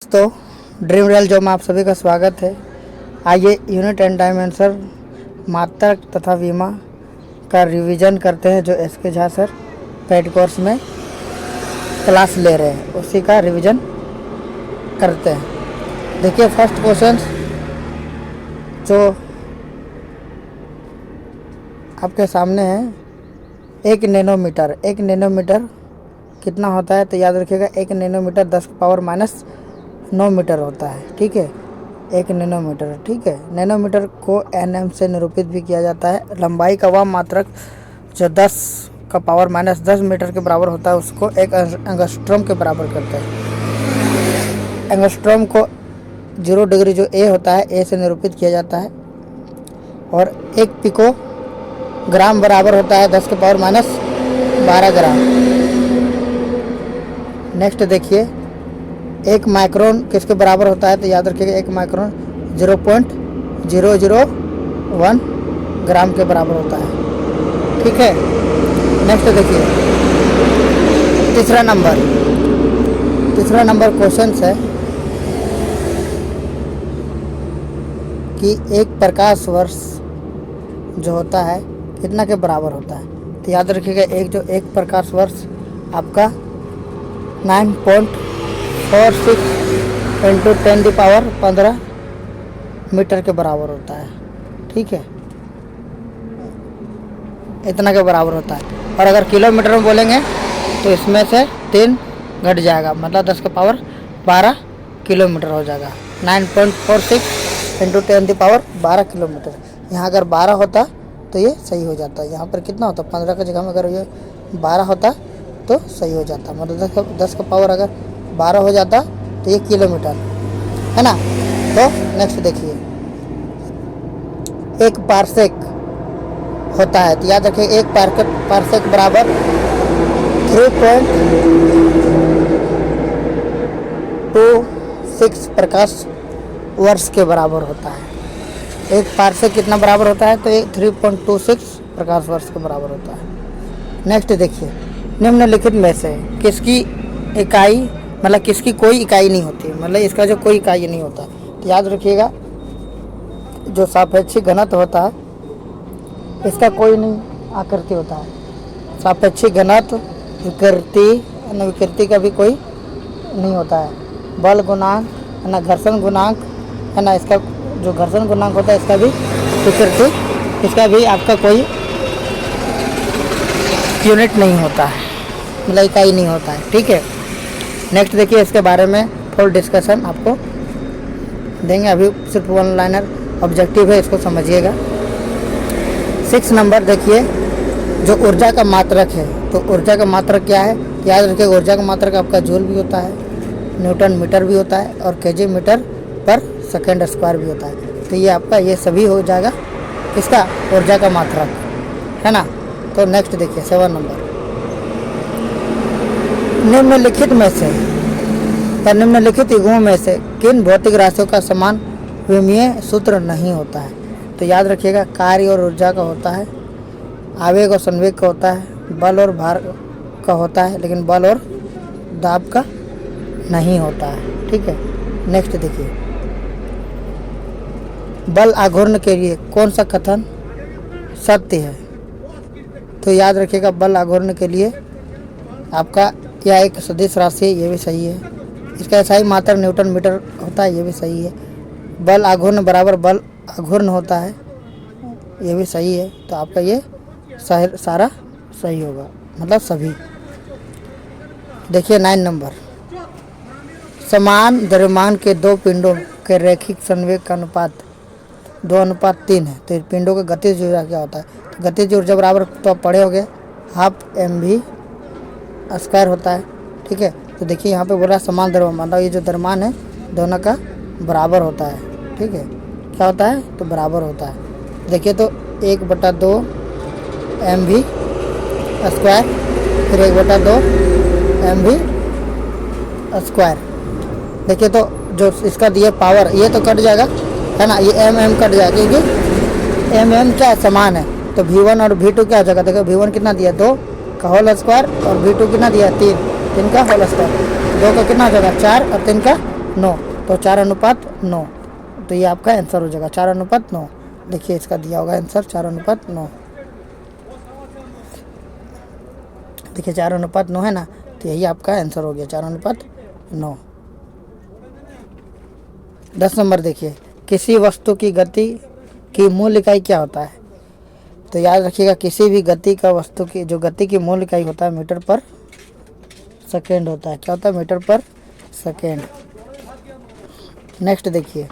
तो dream real job में आप सभी का स्वागत है। आइए यूनिट एंड डायमेंशन मात्रक तथा विमा का रिवीजन करते हैं, जो S K Jha sir paid course में क्लास ले रहे हैं, उसी का रिवीजन करते हैं। देखिए फर्स्ट क्वेश्चन जो आपके सामने है, एक नैनोमीटर कितना होता है? तो याद रखिएगा 1 नैनोमीटर 10 पावर माइनस 9 मीटर होता है। ठीक है, 1 नैनोमीटर। ठीक है, नैनोमीटर को nm से निरूपित भी किया जाता है। लंबाई का वह मात्रक जो 10 का पावर माइनस 10 मीटर के बराबर होता है, उसको एक एंगस्ट्रॉम के बराबर करते हैं। एंगस्ट्रॉम को 0 डिग्री जो ए होता है, ए से निरूपित किया जाता है। और 1 पिको ग्राम बराबर होता है 10 के पावर माइनस 12 ग्राम। नेक्स्ट देखिए, 1 माइक्रोन किसके बराबर होता है? तो याद रखिएगा 1 माइक्रोन 0.001 ग्राम के बराबर होता है। ठीक है, नेक्स्ट देखिए तीसरा नंबर क्वेश्चन है कि एक प्रकाश वर्ष जो होता है कितना के बराबर होता है? तो याद रखिएगा एक प्रकाश वर्ष आपका 9.46 इंटू 10⁻15 मीटर के बराबर होता है। ठीक है, इतना के बराबर होता है। और अगर किलोमीटर में बोलेंगे तो इसमें से 3 घट जाएगा, मतलब 10 के पावर 12 किलोमीटर हो जाएगा। 9.46 इंटू 10⁻12 किलोमीटर। यहाँ अगर 12 होता तो ये सही हो जाता। यहाँ पर कितना होता? 15 की जगह में अगर ये 12 होता तो सही हो जाता, मतलब 10 का पावर अगर 12 हो जाता तो ये किलोमीटर है ना। तो नेक्स्ट देखिए, 1 पारसेक होता है। तो याद रखिए 1 पारसेक बराबर 3.26 प्रकाश वर्ष के बराबर होता है। 1 पारसेक कितना बराबर होता है? तो 3.26 प्रकाश वर्ष के बराबर होता है। नेक्स्ट देखिए, निम्नलिखित में से किसकी इकाई, मतलब किसकी कोई इकाई नहीं होती, मतलब इसका जो कोई इकाई नहीं होता। तो याद रखिएगा जो सापेक्षिक घनत्व होता है, इसका कोई नहीं आकृति होता है। सापेक्षिक घनत्व, विकृति का भी कोई नहीं होता है। बल गुणांक है ना, घर्षण गुणांक है ना, इसका जो घर्षण गुणांक होता है इसका भी विकृति, इसका भी आपका कोई यूनिट नहीं होता है, मतलब इकाई नहीं होता है। ठीक है, नेक्स्ट देखिए, इसके बारे में फुल डिस्कशन आपको देंगे। अभी सिर्फ 1 लाइनर ऑब्जेक्टिव है, इसको समझिएगा। 6 नंबर देखिए, जो ऊर्जा का मात्रक है, तो ऊर्जा का मात्रक क्या है? याद रखिए ऊर्जा का मात्रक आपका जूल भी होता है, न्यूटन मीटर भी होता है, और केजी मीटर पर सेकेंड स्क्वायर भी होता है। तो ये आपका ये सभी हो जाएगा इसका ऊर्जा का मात्रक, है ना। तो नेक्स्ट देखिए 7 नंबर, निम्नलिखित युग्मों में से किन भौतिक राशियों का समान विमीय सूत्र नहीं होता है? तो याद रखिएगा कार्य और ऊर्जा का होता है, आवेग और संवेग का होता है, बल और भार का होता है, लेकिन बल और दाब का नहीं होता है। ठीक है, नेक्स्ट देखिए, बल आघूर्ण के लिए कौन सा कथन सत्य है? तो याद रखिएगा बल आघूर्ण के लिए आपका क्या एक सदिश राशि है, ये भी सही है। इसका SI मात्रक न्यूटन मीटर होता है, ये भी सही है। बल आघूर्ण बराबर बल आघूर्ण होता है, ये भी सही है। तो आपका ये सारा सही होगा, मतलब सभी। देखिए 9 नंबर, समान द्रव्यमान के 2 पिंडों के रैखिक संवेग का अनुपात 2:3 है। तो पिंडों का गतिज ऊर्जा क्या होता है? तो गतिज ऊर्जा बराबर, तो आप पढ़े होंगे, 12 mv² होता है। ठीक है, तो देखिए यहाँ पे बोला समान द्रव्यमान, मतलब ये जो द्रव्यमान है दोनों का बराबर होता है। ठीक है, क्या होता है? तो बराबर होता है। देखिए तो 1/2 mv², फिर 1/2 mv²। देखिए तो जो इसका दिया पावर, ये तो कट जाएगा, है ना, ये mm कट जाएगा क्योंकि mm क्या है? समान है। तो V1 और V2 क्या हो जाएगा? देखो V1 कितना दिया? 2 का होल स्क्वायर, और V2 कितना दिया? 3 का होल स्क्वायर। 2 का कितना हो जाएगा? 4 और 3 का 9, तो 4:9, तो ये आपका आंसर हो जाएगा 4:9। देखिए इसका दिया होगा आंसर 4:9। देखिए 4:9 है ना, तो यही आपका आंसर हो गया 4:9। 10 नंबर देखिए, किसी वस्तु की गति की मूल इकाई क्या होता है? तो याद रखिएगा, किसी भी गति का वस्तु की जो गति की मूल इकाई होता है मीटर पर सेकेंड होता है। क्या होता है? मीटर पर सेकेंड। नेक्स्ट देखिए,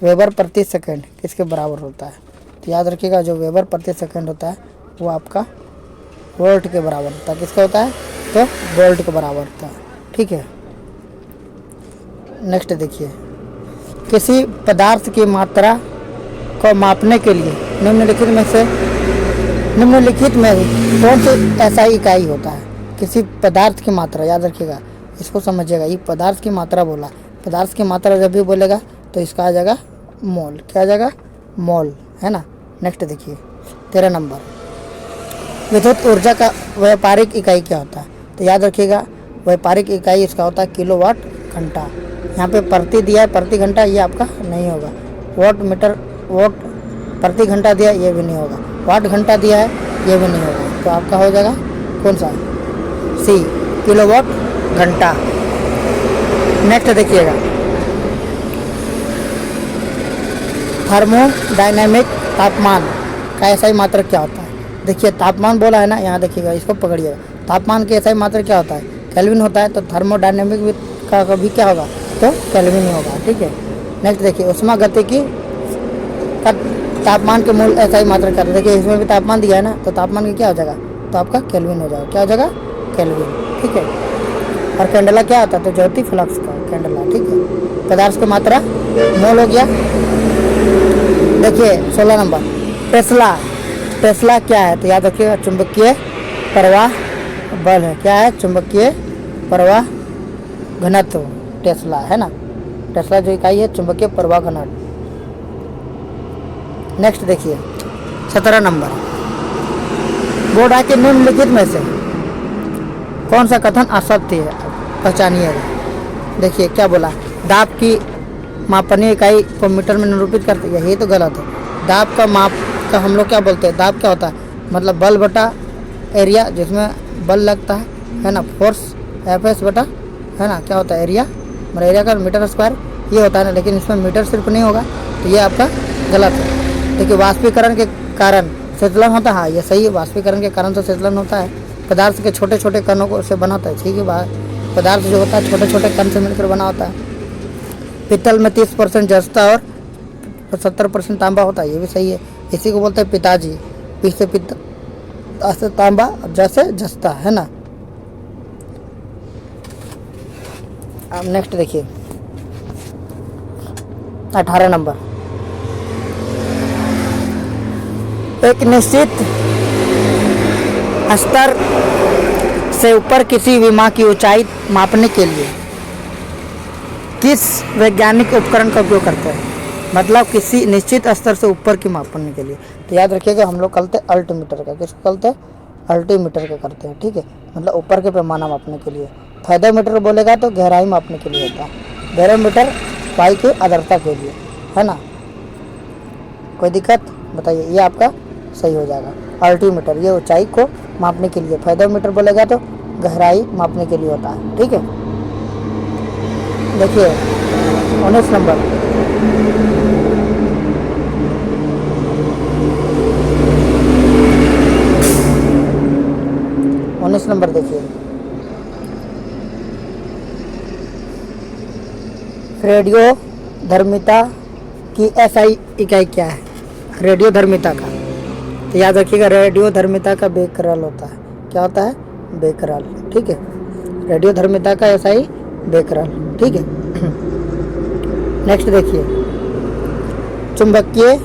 वेबर प्रति सेकेंड किसके बराबर होता है? तो याद रखिएगा, जो वेबर प्रति सेकेंड होता है वो आपका वोल्ट के बराबर होता है। किसका होता है? तो वोल्ट के बराबर होता है। ठीक है। नेक्स्ट देखिए, किसी पदार्थ की मात्रा को मापने के लिए निम्नलिखित में कौन सी ऐसा इकाई होता है? किसी पदार्थ की मात्रा, याद रखिएगा, इसको समझिएगा, ये पदार्थ की मात्रा बोला। पदार्थ की मात्रा जब भी बोलेगा तो इसका आ जाएगा मोल। क्या आ जाएगा? मोल, है ना। नेक्स्ट देखिए 13 नंबर, विद्युत ऊर्जा का व्यापारिक इकाई क्या होता है? तो याद रखिएगा, व्यापारिक इकाई इसका होता है किलोवाट घंटा। यहाँ पे प्रति दिया है, प्रति घंटा, ये आपका नहीं होगा। वॉट मीटर, वॉट प्रति घंटा दिया, ये भी नहीं होगा। वाट घंटा दिया है, ये भी नहीं होगा। तो आपका हो जाएगा कौन सा? सी, किलोवाट घंटा। नेक्स्ट देखिएगा, थर्मोडायनेमिक तापमान का एसआई मात्रक क्या होता है? देखिए तापमान बोला है ना, यहाँ देखिएगा, इसको पकड़िएगा। तापमान के एसआई मात्रक क्या होता है? केल्विन होता है। तो थर्मोडायनेमिक का कभी क्या होगा? तो केल्विन ही होगा। ठीक है। नेक्स्ट देखिए, ऊष्मा गतिकी का तापमान के मूल एसआई मात्रक क्या होता है? देखिए इसमें भी तापमान दिया है ना, तो तापमान की क्या हो जाएगा? तो आपका केल्विन हो जाएगा। क्या हो जाएगा? केल्विन। ठीक है। और कैंडला क्या होता है? तो ज्योति फ्लक्स का कैंडला। ठीक है। पदार्थ की मात्रा मोल हो गया। देखिए 16 नंबर, टेस्ला क्या है? तो याद रखिएगा, चुंबकीय प्रवाह बल है। क्या है? चुंबकीय प्रवाह घनत्व टेस्ला, है ना। टेस्ला जो इकाई है चुंबकीय प्रवाह घनत्व। नेक्स्ट देखिए 17 नंबर, बोर्ड है कि निम्नलिखित में से कौन सा कथन असत्य है? पहचानिएगा। देखिए क्या बोला, दाब की मापनीय इकाई को मीटर में निरूपित करते हैं, यही तो गलत है। दाब का माप का हम लोग क्या बोलते हैं? दाब क्या होता है? मतलब बल बटा एरिया, जिसमें बल लगता है ना, फोर्स एफएस बटा, है ना, क्या होता है? एरिया, मतलब एरिया का मीटर स्क्वायर, ये होता है ना। लेकिन इसमें मीटर सिर्फ नहीं होगा, तो ये आपका गलत है। देखिए वाष्पीकरण के कारण शीतलन होता है, हाँ ये सही है, वाष्पीकरण के कारण तो शीतलन होता है। पदार्थ के छोटे छोटे कणों को से बना होता है। ठीक है। पदार्थ जो होता है छोटे छोटे कण से मिलकर बना होता है। पित्तल में 30% जस्ता और 70% तांबा होता है, ये भी सही है। इसी को बोलते हैं पिताजी। पी से पित्तल, ता से तांबा, जैसे जस्ता, है ना। अब नेक्स्ट देखिए 18 नंबर, एक निश्चित स्तर से ऊपर किसी विमा की ऊंचाई मापने के लिए किस वैज्ञानिक उपकरण का उपयोग करते हैं? मतलब किसी निश्चित स्तर से ऊपर की मापने के लिए। तो याद रखिएगा, हम लोग करते हैं अल्टीमीटर का। किसको करते हैं? अल्टीमीटर का करते हैं। ठीक है। मतलब ऊपर के पैमाना मापने के लिए। फायदोमीटर बोलेगा तो गहराई मापने के लिए होता है। बैरोमीटर वायु की आर्द्रता के लिए, है ना। कोई दिक्कत बताइए? ये आपका सही हो जाएगा। अल्टीमीटर ये ऊंचाई को मापने के लिए, फायदोमीटर बोलेगा तो गहराई मापने के लिए होता है। ठीक है। देखिए 19 नंबर, देखिए रेडियो धर्मिता की एसआई इकाई क्या है? रेडियो धर्मिता का, तो याद रखिएगा, रेडियो धर्मिता का बेकरल होता है। क्या होता है? बेकरल। ठीक है। रेडियो धर्मिता का एसआई बेकरल। ठीक है। नेक्स्ट देखिए, चुंबकीय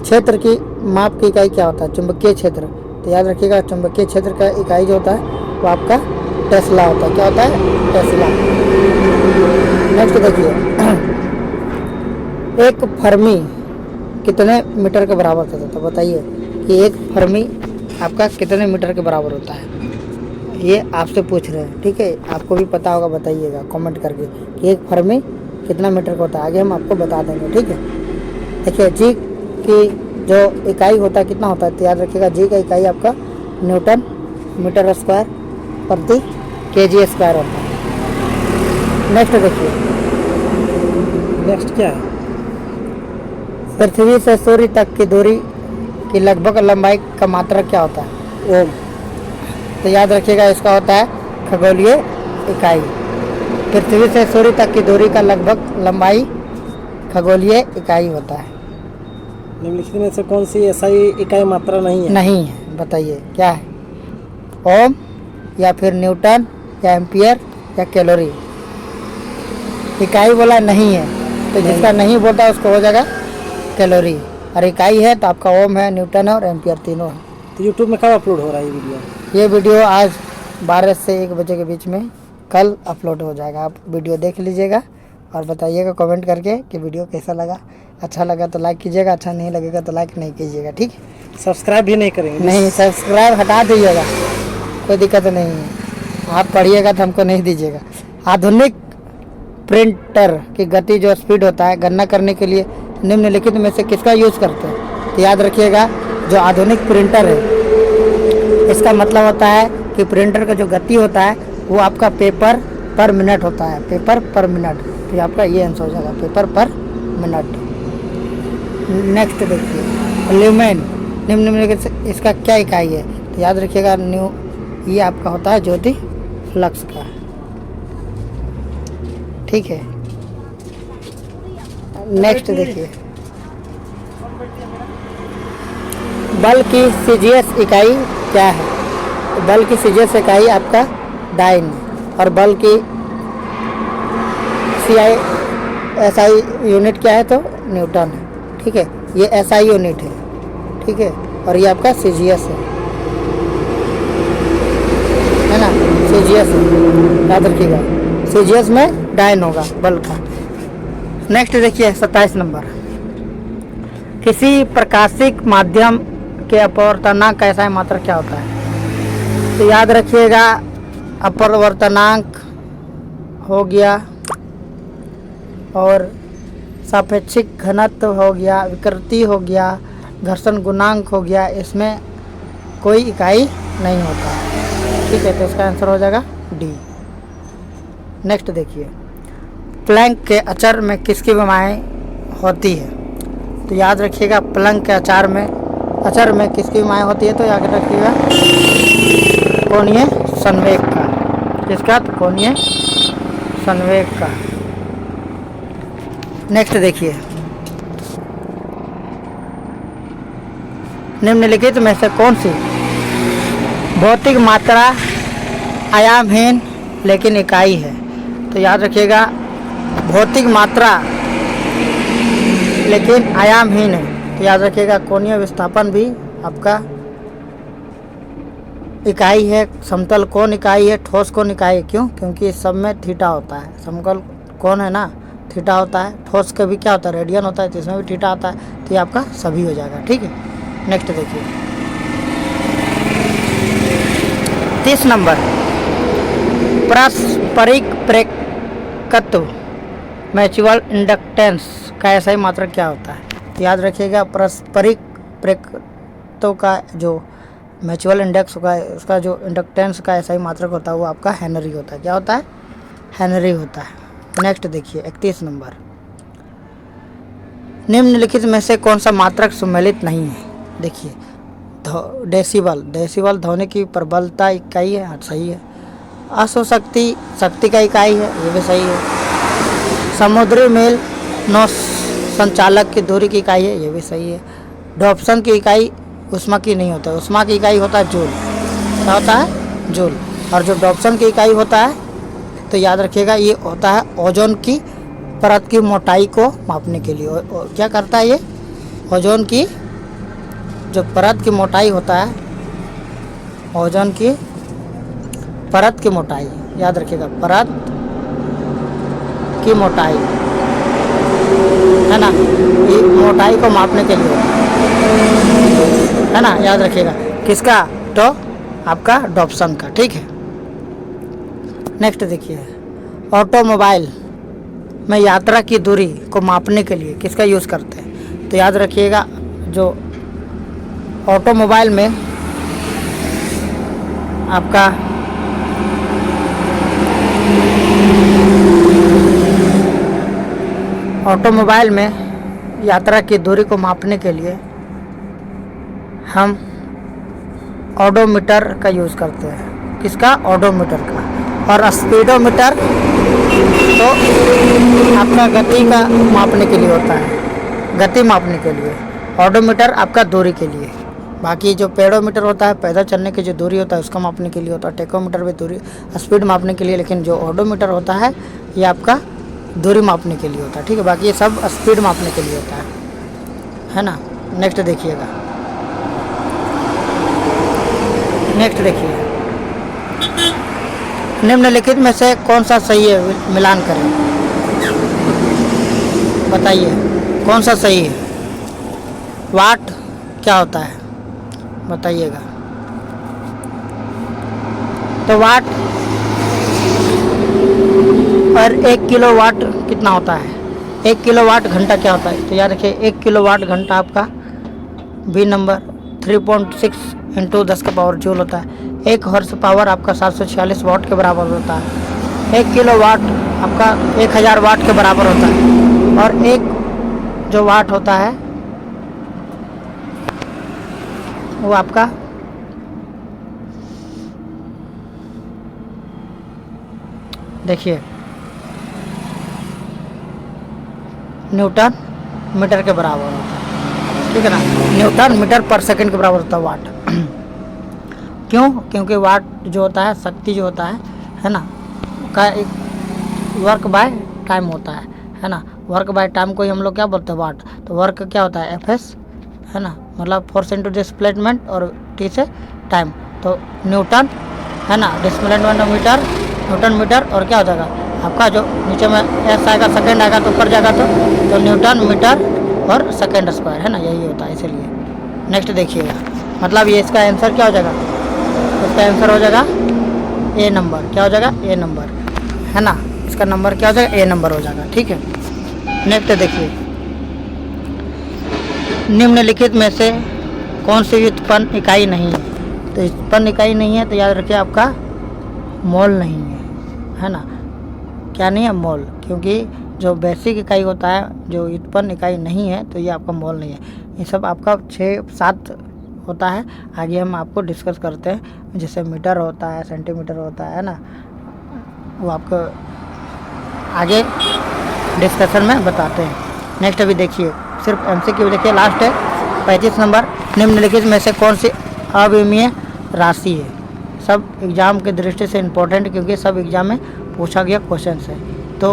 क्षेत्र की माप की इकाई क्या होता है? चुंबकीय क्षेत्र। तो याद रखिएगा, चुंबकीय क्षेत्र का इकाई जो होता है वो आपका टेस्ला होता है। क्या होता है? टेस्ला। नेक्स्ट देखिए, एक फर्मी कितने मीटर के बराबर होता है? तो बताइए कि एक फर्मी आपका कितने मीटर के बराबर होता है? ये आपसे पूछ रहे हैं, ठीक है। आपको भी पता होगा, बताइएगा कमेंट करके कि एक फर्मी कितना मीटर का होता है, आगे हम आपको बता देंगे, ठीक है। देखिए जी की जो इकाई होता है कितना होता है, तो याद रखिएगा जी का इकाई आपका न्यूटन मीटर स्क्वायर प्रति केजी स्क्वायर होता है। नेक्स्ट देखिए, नेक्स्ट क्या है? पृथ्वी से सूर्य तक की दूरी की लगभग लंबाई का मात्रक क्या होता है? ओम। तो याद रखिएगा इसका होता है खगोलीय इकाई। पृथ्वी से सूर्य तक की दूरी का लगभग लंबाई खगोलीय इकाई होता है। निम्नलिखित में से कौन सी ऐसा इकाई मात्रा नहीं है? नहीं है, बताइए क्या है? ओम या फिर न्यूटन या एम्पियर या कैलोरी? इकाई बोला नहीं है, तो जिसका नहीं बोलता उसको हो जाएगा कैलोरी, और इकाई है तो आपका ओम है, न्यूटन है और एम्पियर, तीनों है। तो यूट्यूब में कब अपलोड हो रहा है ये वीडियो? ये वीडियो आज 12 से 1 बजे के बीच में कल अपलोड हो जाएगा। आप वीडियो देख लीजिएगा और बताइएगा कमेंट करके कि वीडियो कैसा लगा। अच्छा लगा तो लाइक कीजिएगा, अच्छा नहीं लगेगा तो लाइक नहीं कीजिएगा, ठीक है। सब्सक्राइब भी नहीं करेंगे? नहीं, सब्सक्राइब हटा दीजिएगा, कोई दिक्कत नहीं है। आप पढ़िएगा तो हमको नहीं दीजिएगा। आधुनिक प्रिंटर की गति जो स्पीड होता है गणना करने के लिए निम्नलिखित में से किसका यूज़ करते हैं? तो याद रखिएगा जो आधुनिक प्रिंटर है इसका मतलब होता है कि प्रिंटर का जो गति होता है वो आपका पेपर पर मिनट होता है, पेपर पर मिनट। तो आपका ये आंसर हो जाएगा पेपर पर मिनट। नेक्स्ट देखिए, ल्यूमेन निम्नलिखित से इसका क्या इकाई है? तो याद रखिएगा ये आपका होता है ज्योति फ्लक्स का, ठीक है। नेक्स्ट देखिए, बल की सीजीएस इकाई क्या है? तो बल की सीजीएस इकाई आपका डाइन, और बल की सीआई एसआई यूनिट क्या है? तो न्यूटन है, ठीक है। ये एसआई यूनिट है, ठीक है, और ये आपका सीजीएस है ना, सीजीएस है, याद रखिएगा। सीजीएस में डाइन होगा बल का। नेक्स्ट देखिए 27 नंबर, किसी प्रकाशिक माध्यम के अपवर्तनांक का ऐसा मात्रक क्या होता है? तो याद रखिएगा अपवर्तनांक हो गया और सापेक्षिक घनत्व हो गया, विकृति हो गया, घर्षण गुणांक हो गया, इसमें कोई इकाई नहीं होता, ठीक है। तो इसका आंसर हो जाएगा डी। नेक्स्ट देखिए, प्लैंक के अचर में किसकी विमाएँ होती है? तो याद रखिएगा प्लैंक के अचर में किसकी विमाएँ होती है? तो याद रखिएगा कोणीय संवेग का। किसका? तो कोणीय संवेग का। नेक्स्ट देखिए, निम्नलिखित में से कौन सी भौतिक मात्रा आयामहीन लेकिन इकाई है? तो याद रखिएगा भौतिक मात्रा लेकिन आयामहीन है, तो याद रखिएगा कोणीय विस्थापन भी आपका इकाई है, समतल कोण इकाई है, ठोस कोण इकाई है। क्यों? क्योंकि इस सब में थीटा होता है। समतल कोण है ना, थीटा होता है। ठोस के भी क्या होता है? रेडियन होता है, तो इसमें भी थीटा आता है। तो ये आपका सभी हो जाएगा, ठीक है। नेक्स्ट देखिए 30 नंबर, पारस्परिक प्रेरकत्व म्यूचुअल इंडक्टेंस का ऐसा ही मात्रक क्या होता है? तो याद रखिएगा पारस्परिक प्रेरकत्व का जो म्यूचुअल इंडेक्स होगा, उसका जो इंडक्टेंस का ऐसा ही मात्रक होता है वो आपका हेनरी होता है। क्या होता है? हेनरी होता है। नेक्स्ट देखिए 31 नंबर, निम्नलिखित में से कौन सा मात्रक सम्मिलित नहीं है? देखिए डेसिबल ध्वनि की प्रबलता इकाई है, हाँ सही है। अश्वशक्ति शक्ति का इकाई है, ये भी सही है। समुद्री मील नौ संचालक की दूरी की इकाई है, ये भी सही है। डॉप्सन की इकाई उष्मा की नहीं होता है, उष्मा की इकाई होता है जूल। क्या होता है? जूल। और जो डॉप्सन की इकाई होता है तो याद रखिएगा ये होता है ओजोन की परत की मोटाई को मापने के लिए। क्या करता है ये? ओजोन की जो परत की मोटाई होता है, ओजोन की परत की मोटाई, याद रखिएगा परत की मोटाई है ना, ये मोटाई को मापने के लिए है ना, याद रखिएगा। किसका? तो आपका डॉप्सन का, ठीक है। नेक्स्ट देखिए, ऑटोमोबाइल में यात्रा की दूरी को मापने के लिए किसका यूज़ करते हैं? तो याद रखिएगा, जो ऑटोमोबाइल में आपका ऑटोमोबाइल में यात्रा की दूरी को मापने के लिए हम ऑडोमीटर का यूज़ करते हैं। किसका? ऑडोमीटर का। और स्पीडोमीटर तो आपका गति का मापने के लिए होता है, गति मापने के लिए। ऑडोमीटर आपका दूरी के लिए। बाकी जो पेडोमीटर होता है, पैदल चलने की जो दूरी होता है उसका मापने के लिए होता है। टेकोमीटर भी दूरी, स्पीड मापने के लिए। लेकिन जो ऑडोमीटर होता है ये आपका दूरी मापने के लिए होता है, ठीक है। बाकी ये सब स्पीड मापने के लिए होता है ना। नेक्स्ट देखिएगा, नेक्स्ट देखिए, निम्नलिखित में से कौन सा सही है? मिलान करें, बताइए कौन सा सही है। वाट क्या होता है बताइएगा। तो वाट और 1 किलोवाट कितना होता है? 1 किलोवाट घंटा क्या होता है? तो याद रखिए, 1 किलोवाट घंटा आपका बी नंबर 3.6 इंटू 10 का पावर जूल होता है। 1 हॉर्स पावर आपका 746 वाट के बराबर होता है। 1 किलोवाट आपका 1000 वाट के बराबर होता है। और एक जो वाट होता है वो आपका देखिए न्यूटन मीटर के बराबर होता है, ठीक है ना। न्यूटन मीटर पर सेकंड के बराबर होता है वाट। क्यों? क्योंकि वाट जो होता है, शक्ति जो होता है ना, का एक वर्क बाय टाइम होता है ना। वर्क बाय टाइम को ही हम लोग क्या बोलते हैं? वाट। तो वर्क क्या होता है? एफएस, है ना, मतलब फोर्स इंटू डिस्प्लेसमेंट और टी से टाइम। तो न्यूटन, है ना, डिस्प्लेसमेंट मीटर, न्यूटन मीटर, और क्या हो जाएगा आपका जो नीचे में एस आएगा, सेकेंड आएगा तो ऊपर जाएगा तो न्यूटन मीटर और सेकेंड स्क्वायर, है ना, यही होता है इसीलिए। नेक्स्ट देखिएगा, मतलब ये इसका आंसर क्या हो जाएगा? इसका आंसर हो जाएगा ए नंबर। क्या हो जाएगा? ए नंबर, है ना। इसका नंबर क्या हो जाएगा? ए नंबर हो जाएगा, ठीक है। नेक्स्ट देखिए, निम्नलिखित में से कौन सी व्युत्पन्न इकाई नहीं है? तो व्युत्पन्न इकाई नहीं है तो याद रखिए आपका मोल नहीं है ना। क्या नहीं है? मोल। क्योंकि जो बेसिक इकाई होता है, जो व्युत्पन्न इकाई नहीं है, तो ये आपका मोल नहीं है। ये सब आपका 6-7 होता है, आगे हम आपको डिस्कस करते हैं। जैसे मीटर होता है, सेंटीमीटर होता है ना, वो आपको आगे डिस्कशन में बताते हैं। नेक्स्ट अभी देखिए, सिर्फ एमसीक्यू देखिए, लास्ट है 35 नंबर। निम्नलिखित में से कौन सी अविमीय राशि है? सब एग्जाम के दृष्टि से इम्पोर्टेंट, क्योंकि सब एग्जाम में पूछा गया क्वेश्चन है। तो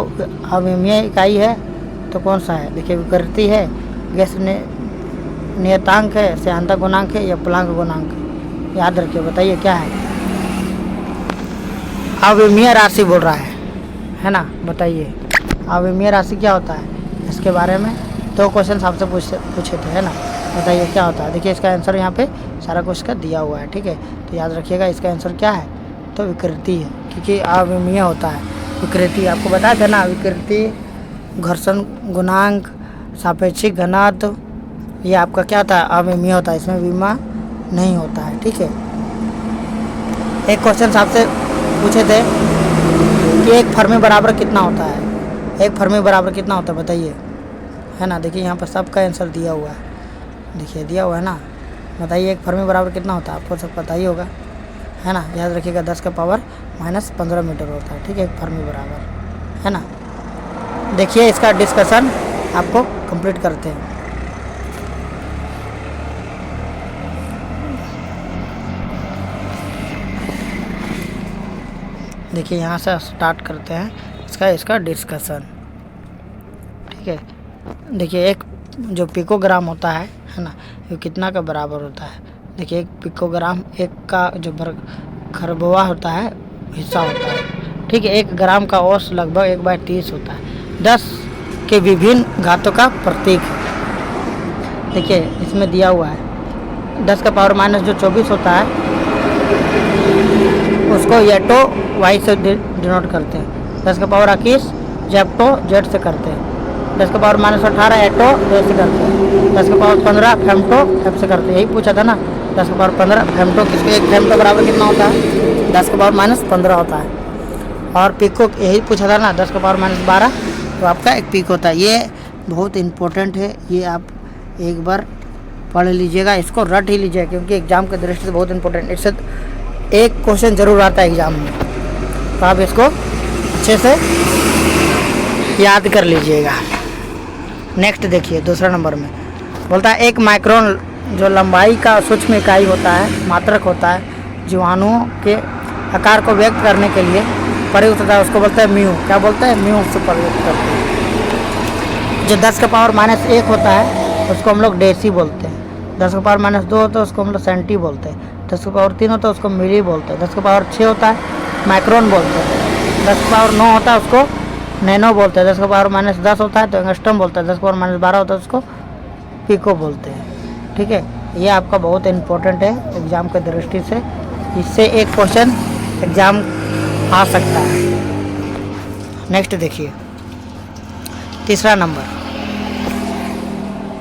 अविमीय इकाई है तो कौन सा है? देखिए, विकृति है, गैस नियतांक है, सयांतक गुणांक है, या प्लांक गुणांक है? याद रखिए, बताइए क्या है? अविमीय राशि बोल रहा है ना। बताइए अविमीय राशि क्या होता है? इसके बारे में 2 क्वेश्चन आपसे पूछे थे, है ना। बताइए क्या होता है? देखिए, इसका आंसर यहाँ पे सारा कुछ का दिया हुआ है, ठीक है। तो याद रखिएगा, इसका आंसर क्या है? तो विकृति है, क्योंकि अविमीय होता है। विकृति आपको बताया था ना, विकृति, घर्षण गुणांक, सापेक्षिक घनत्व, ये आपका क्या होता है? अविमीय होता है, इसमें विमा नहीं होता है, ठीक है। एक क्वेश्चन आपसे पूछे थे कि 1 फर्मी बराबर कितना होता है? 1 फर्मी बराबर कितना होता है बताइए, है ना। देखिए, यहाँ पर सबका आंसर दिया हुआ है, देखिए दिया हुआ है ना। बताइए 1 फर्मी बराबर कितना होता है? आपको सब पता ही होगा, है ना। याद रखिएगा, 10 का पावर -15 मीटर होता है, ठीक है, 1 फर्मी बराबर, है ना। देखिए, इसका डिस्कशन आपको कंप्लीट करते हैं। देखिए, यहाँ से स्टार्ट करते हैं इसका डिस्कशन, ठीक है। देखिए, एक जो पिकोग्राम होता है ना, ये कितना का बराबर होता है? देखिए, 1 पिकोग्राम, 1 का जो खरबवा होता है हिस्सा होता है, ठीक है। 1 ग्राम का औसत लगभग 1/30 होता है। 10 के विभिन्न घातों का प्रतीक है। देखिए, इसमें दिया हुआ है 10 का पावर माइनस जो 24 होता है उसको येटो वाई से डिनोट करते हैं। 10 का पावर 21 जेप्टो जेड से करते हैं। 10 का पावर -18 एटो ए से करते हैं। 10 का पावर 15 फेमटो एफ से करते हैं। यही पूछा था ना, 10 का पावर 15 फेमटो किसके, एक फेमटो बराबर कितना होता है 10 का पावर -15 होता है। और पिको यही पूछा था ना, 10 का पावर -12 तो आपका एक पिक होता है। ये बहुत इम्पोर्टेंट है, ये आप एक बार पढ़ लीजिएगा, इसको रट ही लीजिएगा क्योंकि एग्जाम की दृष्टि से बहुत इंपॉर्टेंट। इससे एक क्वेश्चन जरूर आता है एग्जाम में, तो आप इसको अच्छे से याद कर लीजिएगा। नेक्स्ट देखिए, दूसरा नंबर में बोलता है एक माइक्रोन जो लंबाई का सूक्ष्म इकाई होता है, मात्रक होता है, जीवाणुओं के आकार को व्यक्त करने के लिए प्रयुक्त होता है, उसको बोलते हैं म्यू। क्या बोलते हैं? म्यू से प्रयुक्त करते हैं। जो 10 का पावर -1 होता है उसको हम लोग डेसी बोलते हैं। 10 का पावर -2 होता है उसको हम लोग सेंटी बोलते हैं। 10 का पावर 3 होता है उसको मिली बोलते हैं। 10 का पावर 6 होता है माइक्रोन बोलते हैं। 10 का पावर 9 होता है उसको नैनो बोलते हैं। 10 का पावर -10 होता है तो एंगस्ट्रम बोलते हैं। 10 का पावर -12 होता है उसको पिको बोलते हैं। ठीक है, ये आपका बहुत इंपॉर्टेंट है एग्ज़ाम के दृष्टि से, इससे एक क्वेश्चन एग्ज़ाम आ सकता है। नेक्स्ट देखिए, तीसरा नंबर,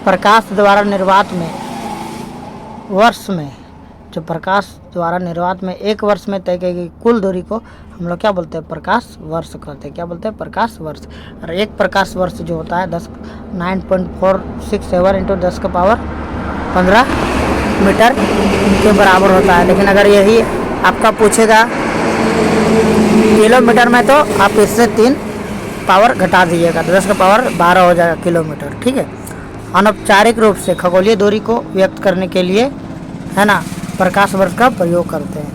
प्रकाश द्वारा निर्वात में वर्ष में, जो प्रकाश द्वारा निर्वात में एक वर्ष में तय की गई कुल दूरी को हम लोग क्या बोलते हैं? प्रकाश वर्ष कहते हैं। क्या बोलते हैं? प्रकाश वर्ष। और एक प्रकाश वर्ष जो होता है 9.467 इंटू 10 का पावर 15 मीटर के बराबर होता है। लेकिन अगर यही आपका पूछेगा किलोमीटर में तो आप इससे 3 पावर घटा दीजिएगा, 10 का पावर 12 हो जाएगा किलोमीटर। ठीक है, अनौपचारिक रूप से खगोलीय दूरी को व्यक्त करने के लिए, है ना, प्रकाश वर्ष का प्रयोग करते हैं।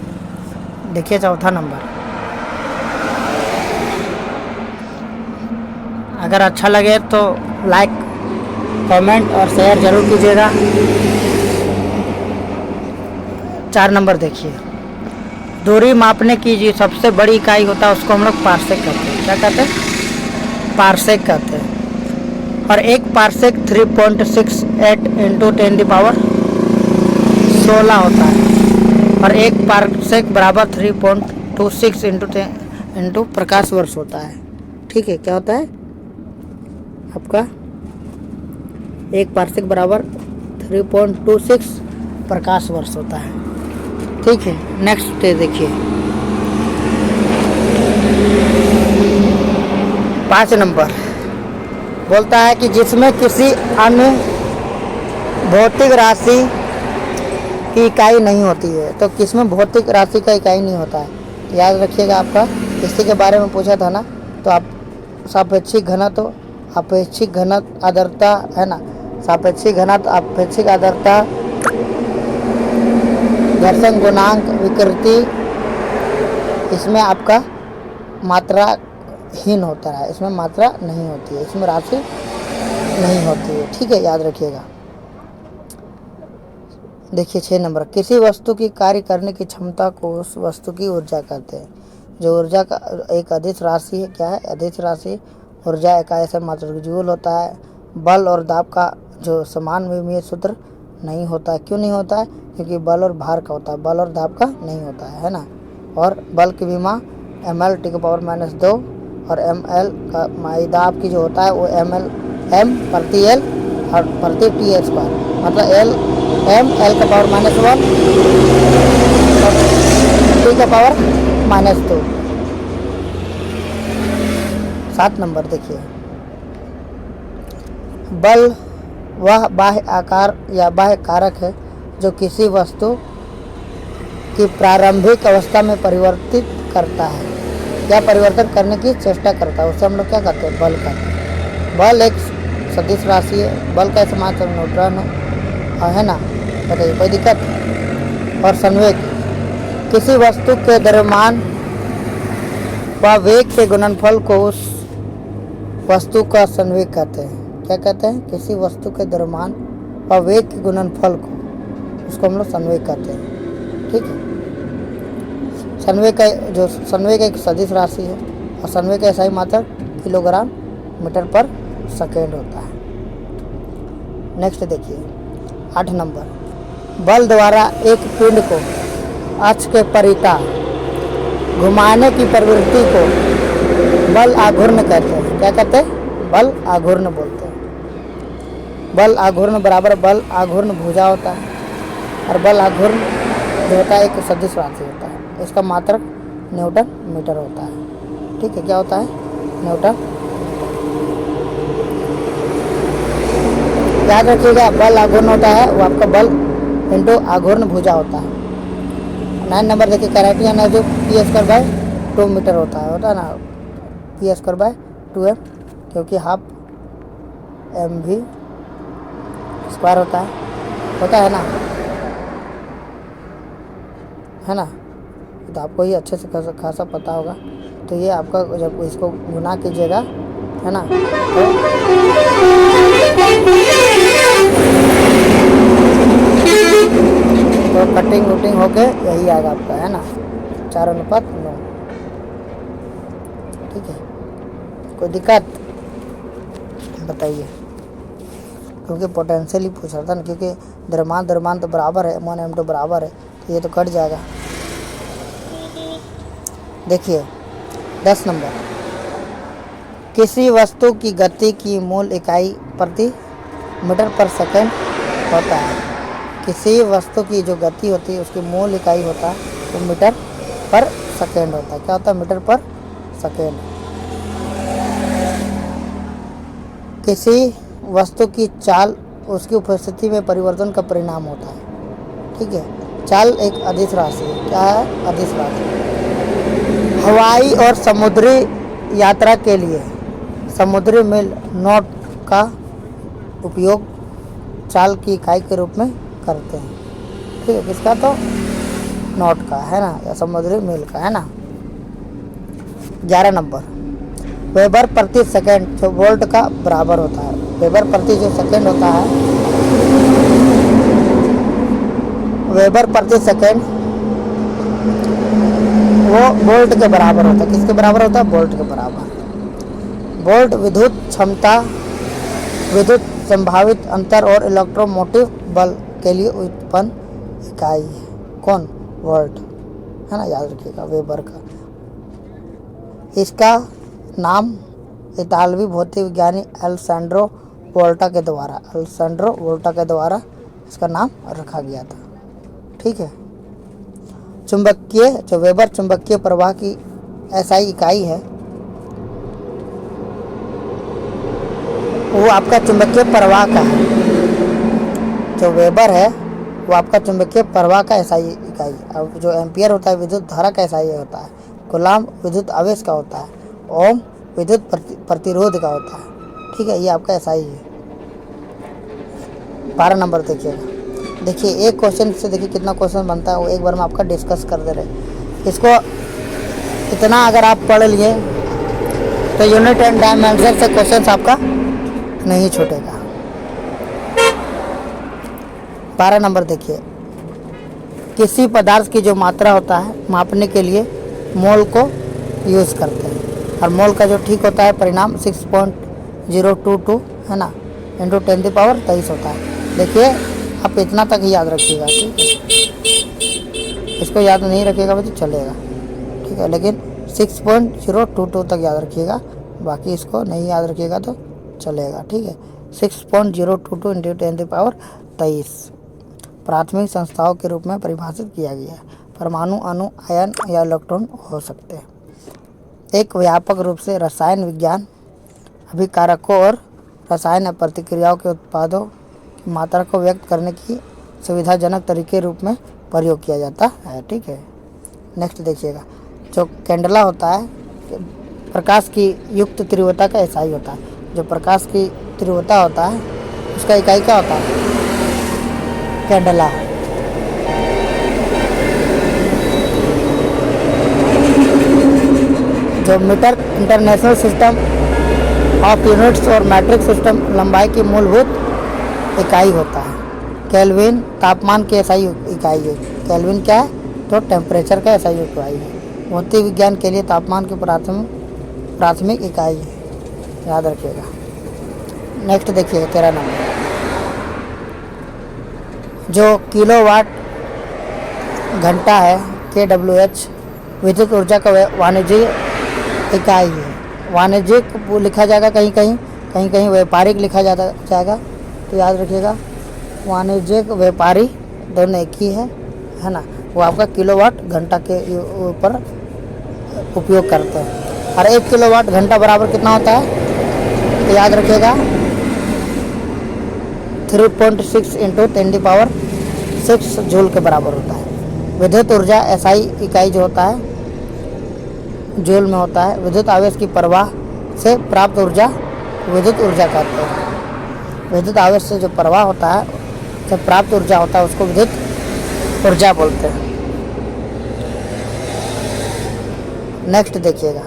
देखिए चौथा नंबर, अगर अच्छा लगे तो लाइक, कमेंट और शेयर जरूर कीजिएगा। 4 नंबर देखिए, दूरी मापने की जो सबसे बड़ी इकाई होता है उसको हम लोग पार्सेक कहते हैं। क्या कहते हैं? पार्सेक कहते हैं। और एक पार्सेक 3.68 इंटू 10 की पावर 16 होता है। और एक पार्सेक बराबर 3.26 इंटू प्रकाश वर्ष होता है। ठीक है, क्या होता है आपका? एक पार्सेक बराबर 3.26 प्रकाश वर्ष होता है। ठीक है, नेक्स्ट देखिए, 5 नंबर बोलता है कि जिसमें किसी अन्य भौतिक राशि की इकाई नहीं होती है। तो किसमें भौतिक राशि का इकाई नहीं होता है? तो याद रखिएगा, आपका इसी के बारे में पूछा था ना, तो आप सापेक्षिक घनत्व, अपेक्षिक घनत्व, आर्द्रता, है ना, सापेक्षिक घनत्व, अपेक्षिक आर्द्रता, घर्षण गुणांक, विकृति, इसमें आपका मात्रा हीन होता है, इसमें मात्रा नहीं होती है, इसमें राशि नहीं होती है। ठीक है, याद रखिएगा। देखिए 6 नंबर, किसी वस्तु की कार्य करने की क्षमता को उस वस्तु की ऊर्जा कहते हैं। जो ऊर्जा का एक अदिश राशि है। क्या है? अदिश राशि। ऊर्जा इकाई से मात्र जूल होता है। बल और दाब का जो समान विमीय सूत्र नहीं होता है। क्यों नहीं होता है? क्योंकि बल और भार का होता है, बल और दाब का नहीं होता है ना। और बल की विमा ml टी की पावर -2 और ml का दाब की जो होता है वो m प्रति l और प्रति टी स्क्वायर, मतलब l का पावर -1 और टी का पावर -2। 7 नंबर देखिए, बल वह बाह्य आकार या बाह्य कारक है जो किसी वस्तु की प्रारंभिक अवस्था में परिवर्तित करता है या परिवर्तन करने की चेष्टा करता है, उसे हम लोग क्या कहते हैं? बल कहते हैं। बल एक सदिश राशि है। बल का समान न्यूट्रॉन है ना, बताइए कोई दिक्कत? और संवेग किसी वस्तु के द्रव्यमान व वेग के गुणनफल को उस वस्तु का संवेग कहते हैं। क्या कहते हैं? किसी वस्तु के द्रव्यमान व वेग के गुणनफल को, उसको हम लोग संवेग कहते हैं। ठीक है, संवेग एक सदिश राशि है और संवेग का SI मात्रक किलोग्राम मीटर पर सेकेंड होता है। नेक्स्ट देखिए 8 नंबर, बल द्वारा एक पिंड को अक्ष के परिता घुमाने की प्रवृत्ति को बल आघूर्ण कहते हैं। क्या कहते हैं? बल आघूर्ण बोलते हैं। बल आघूर्ण बराबर बल आघूर्ण भुजा होता है, और बल आघूर्ण जो होता है एक सदिश राशि होता है। इसका मात्रक न्यूटन मीटर होता है। ठीक है, क्या होता है? न्यूटन। याद रखिएगा, बल आघूर्ण होता है वो आपका बल इंटू आघूर्ण भुजा होता है। 9 नंबर देखिए, kinetic energy P square by 2 metre होता है ना, पी स्क्वायर बाय 2m, क्योंकि हाफ एम भी स्क्वायर होता है ना, है ना। तो आपको ये अच्छे से खासा पता होगा। तो ये आपका जब इसको गुना कीजिएगा, है ना, तो कटिंग वुटिंग होके यही आएगा आपका, है ना, 4:9। ठीक है, कोई दिक्कत बताइए? क्योंकि पोटेंशियल ही पूछ रहा था ना, क्योंकि द्रव्यमान तो बराबर है, m1m2 बराबर है, तो ये तो कट जाएगा। देखिए 10 नंबर, किसी वस्तु की गति की मूल इकाई प्रति मीटर पर सेकंड होता है। किसी वस्तु की जो गति होती है उसकी मूल इकाई होता है वो मीटर पर सेकंड होता है। क्या होता है? मीटर पर सेकंड। किसी वस्तु की चाल उसकी उपस्थिति में परिवर्तन का परिणाम होता है। ठीक है, चाल एक अदिश राशि है। क्या है? अदिश राशि। हवाई और समुद्री यात्रा के लिए समुद्री मील नॉट का उपयोग चाल की इकाई के रूप में करते हैं। ठीक है, किसका? तो नॉट का, है ना, या समुद्री मील का, है ना। 11 नंबर, वेबर प्रति सेकंड जो वोल्ट का बराबर होता है। वेबर प्रति जो सेकंड होता है, वेबर प्रति सेकंड वो वोल्ट के बराबर होता है। किसके बराबर होता है? वोल्ट के बराबर। वोल्ट विद्युत क्षमता, विद्युत संभावित अंतर और इलेक्ट्रोमोटिव बल के लिए उत्पन्न इकाई है। कौन? वोल्ट, है ना, याद रखिएगा, वेबर का। इसका नाम इतालवी भौतिक विज्ञानी अलेसैंड्रो वोल्टा के द्वारा इसका नाम रखा गया था। ठीक है, चुंबकीय जो वेबर चुंबकीय प्रवाह की एसआई इकाई है, वो आपका चुंबकीय प्रवाह का है। जो वेबर है वो आपका चुंबकीय प्रवाह का एसआई इकाई। अब जो एम्पियर होता है विद्युत धारा का एसआई होता है। कूलाम विद्युत आवेश का होता है। ओम विद्युत प्रतिरोध का होता है। ठीक है, ये आपका एसआई है। 12 नंबर देखिए, एक क्वेश्चन से देखिए कितना क्वेश्चन बनता है, वो एक बार में आपका डिस्कस कर दे रहे। इसको इतना अगर आप पढ़ लिए तो यूनिट एंड डायमेंशन से क्वेश्चन आपका नहीं छूटेगा। 12 नंबर देखिए, किसी पदार्थ की जो मात्रा होता है मापने के लिए मोल को यूज़ करते हैं, और मोल का जो ठीक होता है परिणाम 6.022, है ना, इंटू 10⁻23 होता है। देखिए, आप इतना तक ही याद रखिएगा। ठीक है, इसको याद नहीं रखिएगा तो चलेगा। ठीक है, लेकिन 6.022 तक याद रखिएगा, बाकी इसको नहीं याद रखिएगा तो चलेगा। ठीक है, 6.022 इंटू 10⁻23 प्राथमिक संस्थाओं के रूप में परिभाषित किया गया है। परमाणु, अणु, आयन या इलेक्ट्रॉन हो सकते हैं। एक व्यापक रूप से रसायन विज्ञान अभिकारकों और रसायन प्रतिक्रियाओं के उत्पादों की मात्रा को व्यक्त करने की सुविधाजनक तरीके रूप में प्रयोग किया जाता है। ठीक है, नेक्स्ट देखिएगा, जो कैंडला होता है प्रकाश की युक्त तीव्रता का एसआई होता है। जो प्रकाश की तीव्रता होता है उसका इकाई क्या होता है? कैंडला। जो metre international system of units और मैट्रिक सिस्टम लंबाई की मूलभूत इकाई होता है। केल्विन तापमान की एसआई इकाई है। केल्विन क्या है? तो टेम्परेचर का एसआई इकाई है। भौतिक विज्ञान के लिए तापमान की प्राथमिक इकाई है, याद रखिएगा। नेक्स्ट देखिए 13 नंबर, जो किलोवाट घंटा है KWH विद्युत ऊर्जा का वाणिज्यिक इकाई है। वाणिज्यिक लिखा जाएगा कहीं कहीं, कहीं कहीं व्यापारिक लिखा जाएगा, तो याद रखिएगा वाणिज्यिक व्यापारी दोनों एक ही है ना। वो आपका किलोवाट घंटा के ऊपर उपयोग करते हैं। और 1 किलोवाट घंटा बराबर कितना होता है, तो याद रखिएगा 3.6 × 10⁻⁶ जूल के बराबर होता है। विद्युत ऊर्जा एसआई इकाई जो होता है जूल में होता है। विद्युत आवेश की प्रवाह से प्राप्त ऊर्जा विद्युत ऊर्जा कहते हैं। विद्युत आवेश से जो प्रवाह होता है, जो प्राप्त ऊर्जा होता है, उसको विद्युत ऊर्जा बोलते हैं। नेक्स्ट देखिएगा,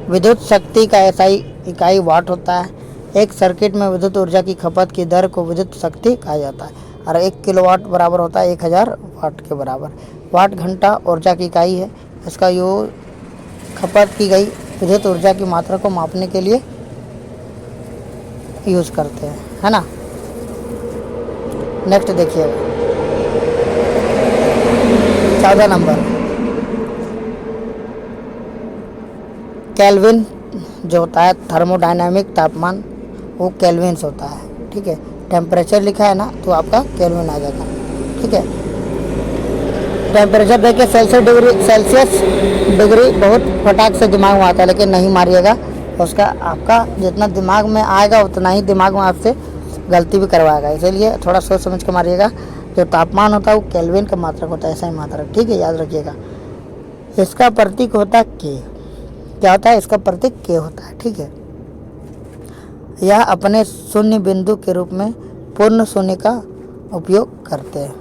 विद्युत शक्ति का एसआई इकाई वाट होता है। एक सर्किट में विद्युत ऊर्जा की खपत की दर को विद्युत शक्ति कहा जाता है। और 1 किलोवाट बराबर होता है 1000 वाट के बराबर। वाट घंटा ऊर्जा की इकाई है। इसका योग खपत की गई विद्युत ऊर्जा की मात्रा को मापने के लिए यूज़ करते हैं, है ना। नेक्स्ट देखिएगा 14 नंबर, केल्विन जो होता है थर्मोडायनामिक तापमान, वो केल्विन्स होता है, ठीक है। टेम्परेचर लिखा है ना, तो आपका केल्विन आ जाएगा, ठीक है। टेम्परेचर देखिए सेल्सियस डिग्री बहुत फटाक से दिमाग में आता है, लेकिन नहीं मारिएगा उसका। आपका जितना दिमाग में आएगा उतना ही दिमाग में आपसे गलती भी करवाएगा, इसीलिए थोड़ा सोच समझ के मारिएगा। जो तापमान होता है वो केल्विन का मात्रक होता है, ऐसा ही मात्रक, ठीक है, याद रखिएगा। इसका प्रतीक होता है के। क्या होता है, इसका प्रतीक के होता है, ठीक है। यह अपने शून्य बिंदु के रूप में पूर्ण शून्य का उपयोग करते हैं।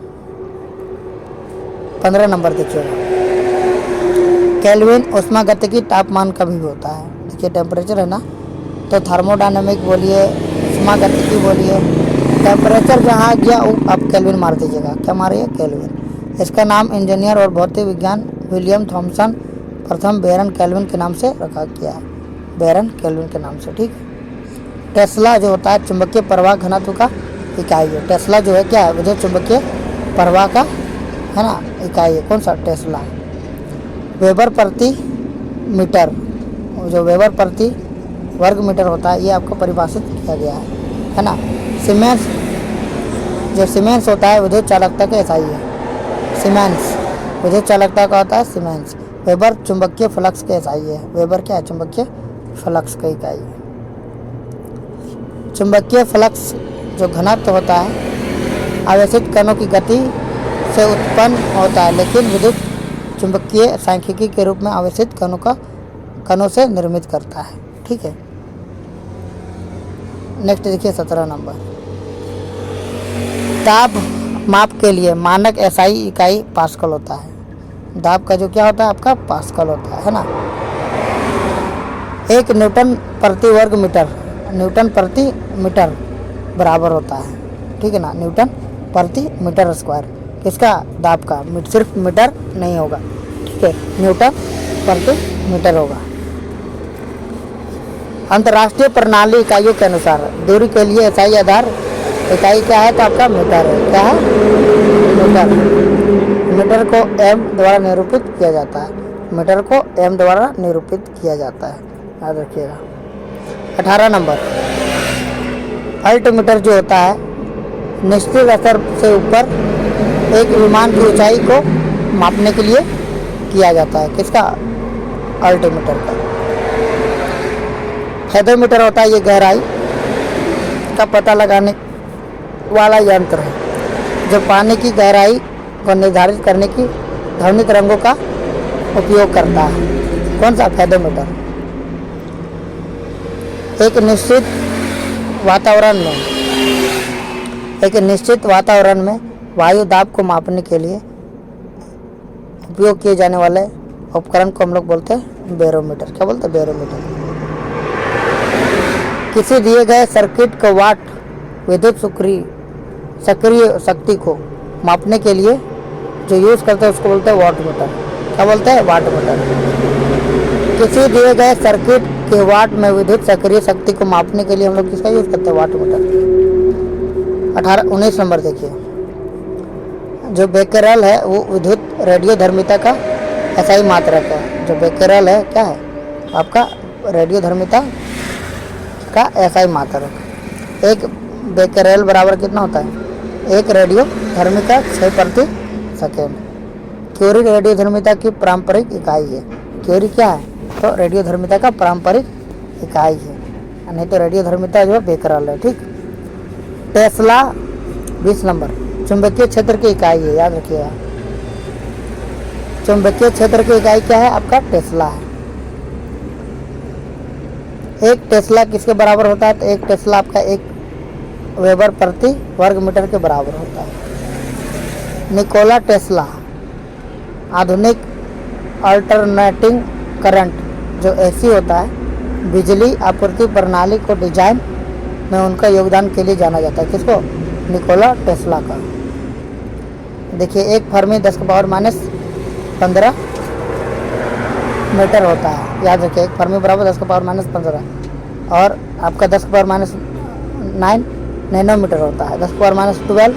15 नंबर देखिएगा, केल्विन उष्मागतिकी तापमान का भी होता है। देखिए टेम्परेचर है ना, तो थर्मोडायनेमिक बोलिए, उष्मागतिकी बोलिए, टेम्परेचर जहाँ गया वो आप केल्विन मार दीजिएगा। क्या मारिए, केल्विन। इसका नाम इंजीनियर और भौतिक विज्ञान विलियम थॉमसन प्रथम बेरन केल्विन के नाम से रखा गया है, बेरन केल्विन के नाम से, ठीक है। टेस्ला जो होता है चुंबकीय प्रवाह घनत्व का इकाई है। टेस्ला जो है क्या है, विद्युत चुंबकीय प्रवाह का, है ना, इकाई है। कौन सा, टेस्ला। वेबर प्रति मीटर, जो वेबर प्रति वर्ग मीटर होता है, ये आपको परिभाषित किया गया है ना। सीमेंस, जो सीमेंस होता है विद्युत चालकता के एसआई है। सीमेंस विद्युत चालकता का होता है सीमेंस। वेबर चुंबकीय फ्लक्स के एसआई है। वेबर क्या है, चुंबकीय फ्लक्स का इकाई है। चुंबकीय फ्लक्स जो घनत्व होता है आवेशित कणों की गति से उत्पन्न होता है, लेकिन विद्युत चुंबकीय सांख्यिकी के रूप में आवेशित कणों से निर्मित करता है, ठीक है। नेक्स्ट देखिए 17 नंबर, दाब माप के लिए मानक एसआई इकाई पास्कल होता है। दाब का जो क्या होता है आपका, पास्कल होता है ना। 1 न्यूटन प्रति वर्ग मीटर, न्यूटन प्रति मीटर बराबर होता है, ठीक है ना, न्यूटन प्रति मीटर स्क्वायर। किसका, दाब का, सिर्फ मीटर नहीं होगा, ठीक है, न्यूटन प्रति मीटर होगा। अंतर्राष्ट्रीय प्रणाली इकाइयों के अनुसार दूरी के लिए एसआई आधार इकाई क्या है, तो आपका मीटर है। क्या है, मीटर। मीटर को एम द्वारा निरूपित किया जाता है। मीटर को एम द्वारा निरूपित किया जाता है, याद रखिएगा। 18 नंबर, अल्टीमीटर जो होता है निश्चित स्तर से ऊपर एक विमान की ऊंचाई को मापने के लिए किया जाता है। किसका, अल्टीमीटर का। हेडोमीटर होता है ये गहराई का पता लगाने वाला यंत्र है जो पानी की गहराई को निर्धारित करने की ध्वनि तरंगों का उपयोग करता है। कौन सा, हेडोमीटर। एक निश्चित वातावरण में वायु दाब को मापने के लिए उपयोग किए जाने वाले उपकरण को हम लोग बोलते हैं बैरोमीटर। क्या बोलते हैं, बैरोमीटर। किसी दिए गए सर्किट को वाट विद्युत सक्रिय शक्ति को मापने के लिए जो यूज़ करते हैं उसको बोलते हैं वाटमीटर। क्या बोलते हैं, वाटमीटर। किसी दिए गए सर्किट के वाट में विद्युत सक्रिय शक्ति को मापने के लिए हम लोग किसका यूज़ करते हैं, वाटमीटर। 19 नंबर देखिए, जो बेकरेल है वो विद्युत रेडियोधर्मिता का एसआई मात्रक है। जो बेकेरल है क्या है आपका रेडियो धर्मिता का एसआई मात्रक। एक बेकेरेल बराबर कितना होता है, एक रेडियो धर्मिता 6 प्रति सेकेंड। क्यूरी रेडियो धर्मिता की पारंपरिक इकाई है। क्यूरी क्या है, तो रेडियो धर्मिता का पारंपरिक इकाई है, नहीं तो रेडियो धर्मिता जो है बेकेरेल है। ठीक। टेस्ला 20 नंबर चुंबकीय क्षेत्र की इकाई है, याद रखिएगा। चुंबकीय क्षेत्र की इकाई क्या है, आपका टेस्ला है। एक टेस्ला किसके बराबर होता है, तो एक टेस्ला आपका 1 वेबर प्रति वर्ग मीटर के बराबर होता है। निकोला टेस्ला आधुनिक अल्टरनेटिंग करंट जो एसी होता है बिजली आपूर्ति प्रणाली को डिजाइन में उनका योगदान के लिए जाना जाता है। किसको, निकोला टेस्ला का। देखिए एक फर्मी 10⁻⁻15 मीटर होता है, याद रखिए। एक फर्मी बराबर 10⁻⁻15 और आपका 10⁻⁹ नैनोमीटर होता है। 10⁻⁻12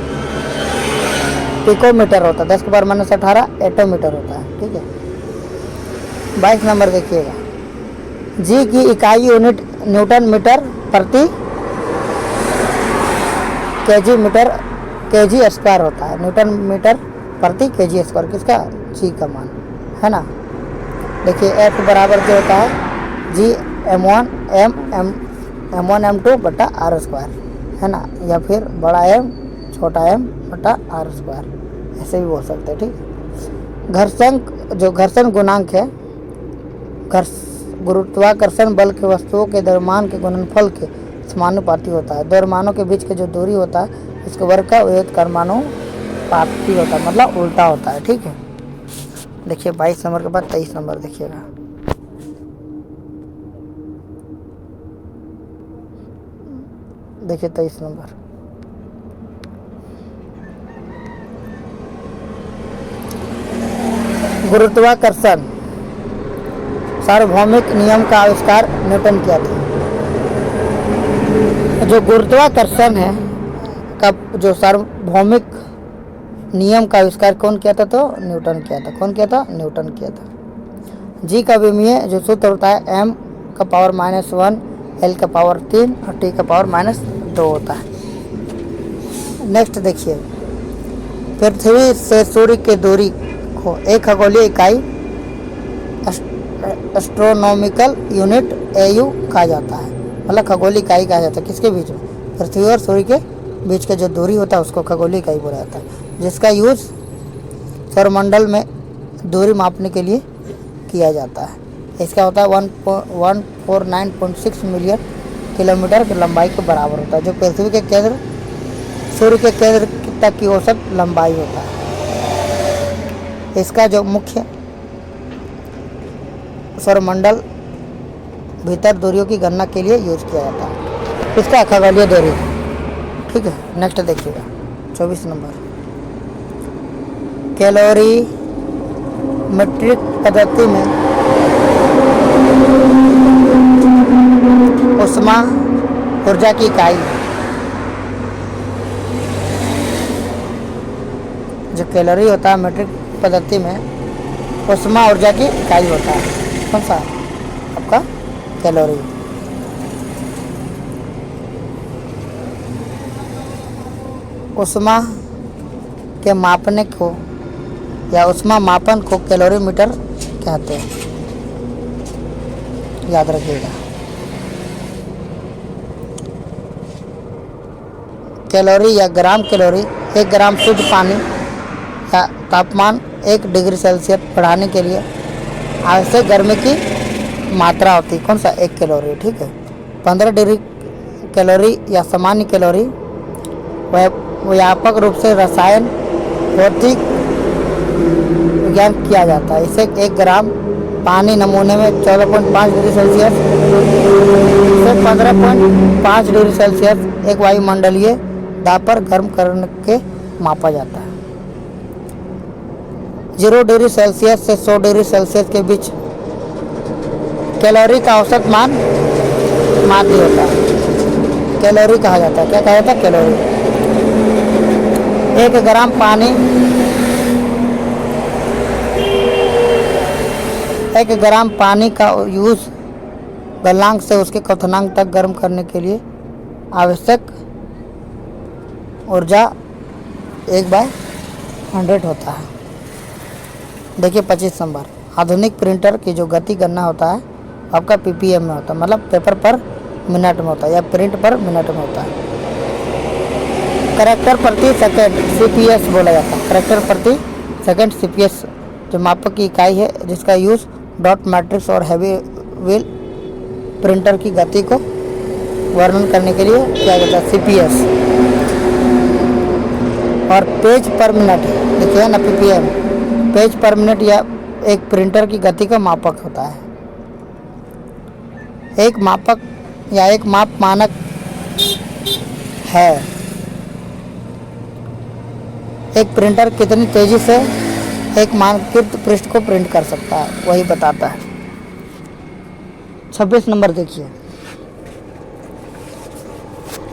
पिकोमीटर होता है। 10⁻⁻18 एटोमीटर होता है। ठीक है। 22 नंबर देखिएगा। जी की इकाई यूनिट न्यूटन मीटर प्रति केजी मीटर केजी स्क्वायर होता है। न्यूटन मीटर प्रति केजी स्क्वायर किसका, जी का मान है ना। देखिए एफ बराबर जो होता है जी m1 m2 बटा आर स्क्वायर है ना, या फिर बड़ा एम छोटा एम बटा आर स्क्वायर, ऐसे भी बोल सकते हैं। ठीक। घर्षण जो घर्षण गुणांक है, गुरुत्वाकर्षण बल के वस्तुओं के द्रव्यमान के गुणनफल के समानुपाती होता है। द्रव्यमानों के बीच के जो दूरी होता है इसके वर्ग का विभेद कर्मानुपाती होता है, मतलब उल्टा होता है। ठीक है। देखिए 22 नंबर के बाद 23 नंबर देखिएगा। देखिए 23 नंबर गुरुत्वाकर्षण सार्वभौमिक नियम का आविष्कार न्यूटन किया था। जो गुरुत्वाकर्षण है का जो सार्वभौमिक नियम का आविष्कार कौन किया था, तो न्यूटन किया था। कौन किया था, न्यूटन किया था। जी का विमीय जो सूत्र होता है m का पावर -1 l का पावर 3 और t का पावर -2 होता है। नेक्स्ट देखिए, पृथ्वी से सूर्य की दूरी को एक खगोलीय इकाई एस्ट्रोनॉमिकल यूनिट AU कहा जाता है, मतलब खगोलीय इकाई कहा जाता है। किसके बीच में, पृथ्वी और सूर्य के बीच का जो दूरी होता है उसको खगोलीय इकाई बोला जाता है, जिसका यूज सौरमंडल में दूरी मापने के लिए किया जाता है। इसका होता है 149.6 मिलियन किलोमीटर की लंबाई के बराबर होता है, जो पृथ्वी के केंद्र सूर्य के केंद्र तक की औसत लंबाई होता है। इसका जो मुख्य सौरमंडल भीतर दूरियों की गणना के लिए यूज किया जाता है। इसका खगोलीय दूरी। ठीक है। नेक्स्ट देखिएगा 24 नंबर कैलोरी मीट्रिक पद्धति में ऊष्मा ऊर्जा की इकाई। जो कैलोरी होता है मीट्रिक पद्धति में ऊष्मा ऊर्जा की इकाई होता है। कौन सा, आपका कैलोरी। ऊष्मा के मापने को या ऊष्मा मापन को कैलोरीमीटर कहते हैं, याद रखिएगा। कैलोरी या ग्राम कैलोरी 1 ग्राम शुद्ध पानी या तापमान 1 डिग्री सेल्सियस बढ़ाने के लिए आवश्यक गर्मी की मात्रा होती है। कौन सा, 1 कैलोरी। ठीक है। 15 डिग्री कैलोरी या सामान्य कैलोरी व्यापक रूप से रसायन भौतिक विज्ञान किया जाता है। इसे 1 ग्राम पानी नमूने में 14.5 डिग्री सेल्सियस से 15.5 डिग्री सेल्सियस एक वायुमंडलीय दाब पर गर्म करके मापा जाता है। 0 डिग्री सेल्सियस से 100 डिग्री सेल्सियस के बीच कैलोरी का औसत मान माध्य होता है, कैलोरी कहा जाता है। क्या कहा जाता है, कैलोरी। 1 ग्राम पानी 1 ग्राम पानी का यूज गलनांक से उसके क्वथनांक तक गर्म करने के लिए आवश्यक ऊर्जा 1/100 होता है। देखिए 25 नंबर, आधुनिक प्रिंटर की जो गति गणना होता है आपका ppm में होता है, मतलब पेपर पर मिनट में होता है या प्रिंट पर मिनट में होता है। कैरेक्टर प्रति सेकंड cps बोला जाता है। कैरेक्टर प्रति सेकंड cps जो मापक की इकाई है जिसका यूज डॉट मैट्रिक्स और हैवी व्हील प्रिंटर की गति को वर्णन करने के लिए किया जाता है, cps। और पेज पर मिनट देखिए ना ppm, पेज पर मिनट या एक प्रिंटर की गति का मापक होता है। एक मापक या एक माप मानक है एक प्रिंटर कितनी तेजी से एक मानकीकृत पृष्ठ को प्रिंट कर सकता है, वही बताता है। 26 नंबर देखिए,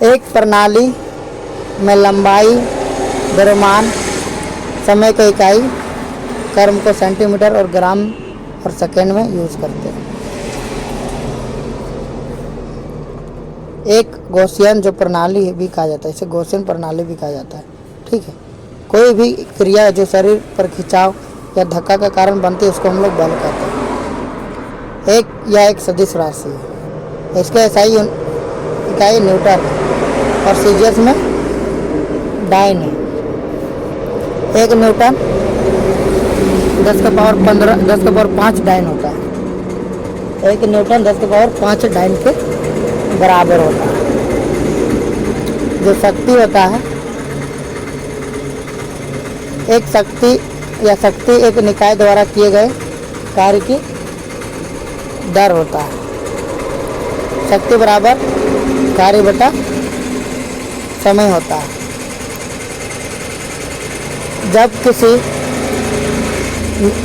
एक प्रणाली में लंबाई, द्रव्यमान, समय की इकाई कर्म को सेंटीमीटर और ग्राम और सेकेंड में यूज करते हैं। एक गॉसियन जो प्रणाली भी कहा जाता है, इसे गॉसियन प्रणाली भी कहा जाता है, ठीक है। कोई भी क्रिया जो शरीर पर खिंचाव या धक्का का कारण बनती है उसको हम लोग बल कहते हैं। एक या एक सदिश राशि है, इसके एसआई इकाई न्यूटन और सीजीएस में डाइन है। एक न्यूटन 10 का पावर 15 10 का पावर 5 डाइन होता है। एक न्यूटन 10 का पावर 5 डाइन के बराबर होता है। जो शक्ति होता है, एक शक्ति एक निकाय द्वारा किए गए कार्य की दर होता है। शक्ति बराबर कार्य बटा समय होता है। जब